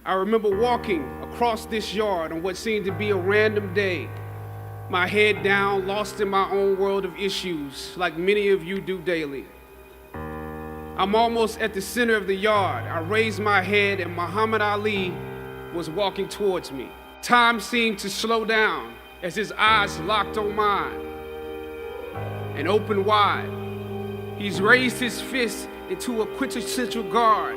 I remember walking across this yard on what seemed to be a random day, my head down, lost in my own world of issues, like many of you do daily. I'm almost at the center of the yard. I raised my head and Muhammad Ali was walking towards me. Time seemed to slow down as his eyes locked on mine and opened wide. He's raised his fist into a quintessential guard.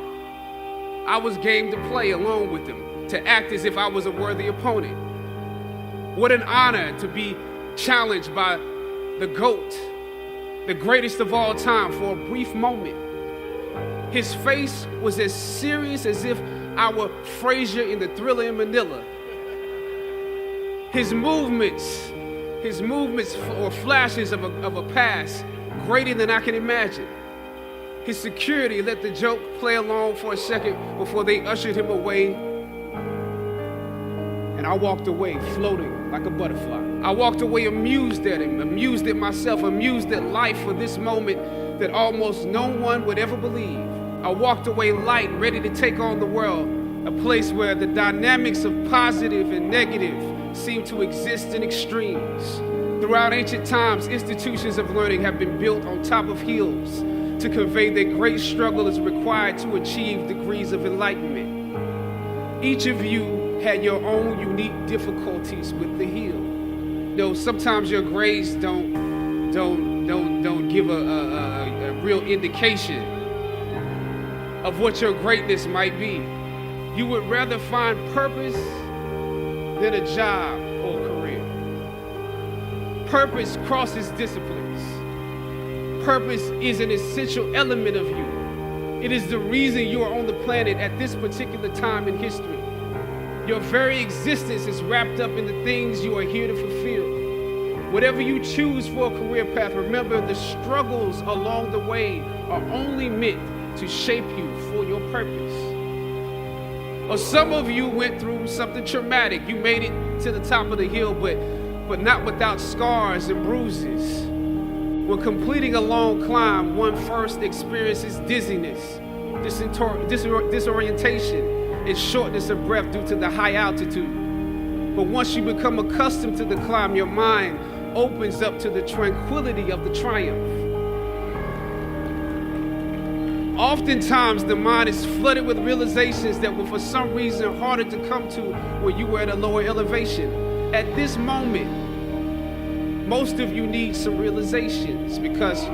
I was game to play along with him, to act as if I was a worthy opponent. What an honor to be challenged by the GOAT, the greatest of all time, for a brief moment. His face was as serious as if I were Frazier in the Thriller in Manila. His movements were flashes of a past greater than I can imagine. His security let the joke play along for a second before they ushered him away. And I walked away floating like a butterfly. I walked away amused at him, amused at myself, amused at life for this moment that almost no one would ever believe. I walked away light, ready to take on the world, a place where the dynamics of positive and negative seem to exist in extremes. Throughout ancient times, institutions of learning have been built on top of hills to convey that great struggle is required to achieve degrees of enlightenment. Each of you had your own unique difficulties with the hill. Though sometimes your grades don't give a real indication of what your greatness might be. You would rather find purpose than a job or a career. Purpose crosses disciplines. Purpose is an essential element of you. It is the reason you are on the planet at this particular time in history. Your very existence is wrapped up in the things you are here to fulfill. Whatever you choose for a career path, remember the struggles along the way are only meant to shape you for your purpose. Or some of you went through something traumatic. You made it to the top of the hill, but not without scars and bruises. When completing a long climb, one first experiences dizziness, disorientation, and shortness of breath due to the high altitude. But once you become accustomed to the climb, your mind opens up to the tranquility of the triumph. Oftentimes, the mind is flooded with realizations that were for some reason harder to come to when you were at a lower elevation. At this moment, most of you need some realizations because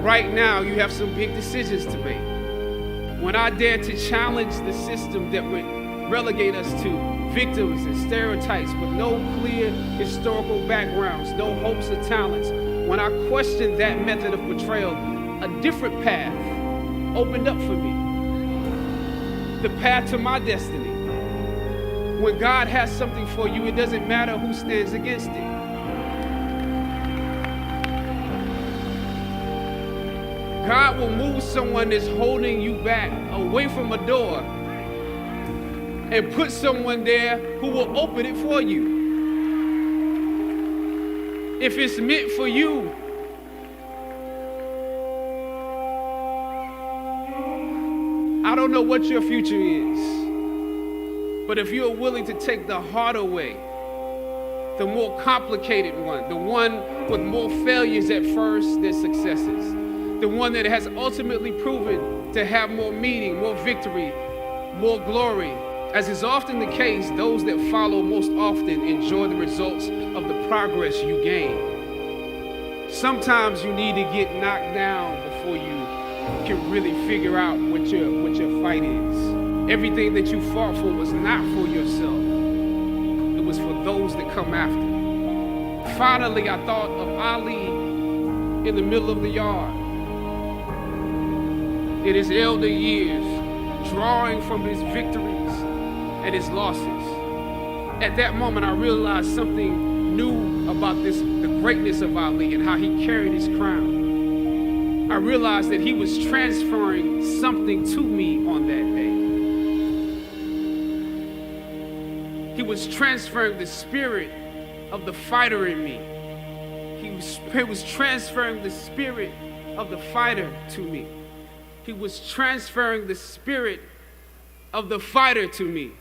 right now you have some big decisions to make. When I dare to challenge the system that would relegate us to victims and stereotypes with no clear historical backgrounds, no hopes or talents, when I questioned that method of portrayal, a different path opened up for me. The path to my destiny. When God has something for you, it doesn't matter who stands against it. God will move someone that's holding you back away from a door and put someone there who will open it for you. If it's meant for you, I don't know what your future is, but if you're willing to take the harder way, the more complicated one, the one with more failures at first than successes, the one that has ultimately proven to have more meaning, more victory, more glory. As is often the case, those that follow most often enjoy the results of the progress you gain. Sometimes you need to get knocked down before you can really figure out what your fight is. Everything that you fought for was not for yourself. It was for those that come after. Finally, I thought of Ali in the middle of the yard. In his elder years, drawing from his victories and his losses. At that moment, I realized something new about the greatness of Ali and how he carried his crown. I realized that he was transferring something to me on that day. He was transferring the spirit of the fighter in me. He was transferring the spirit of the fighter to me. He was transferring the spirit of the fighter to me.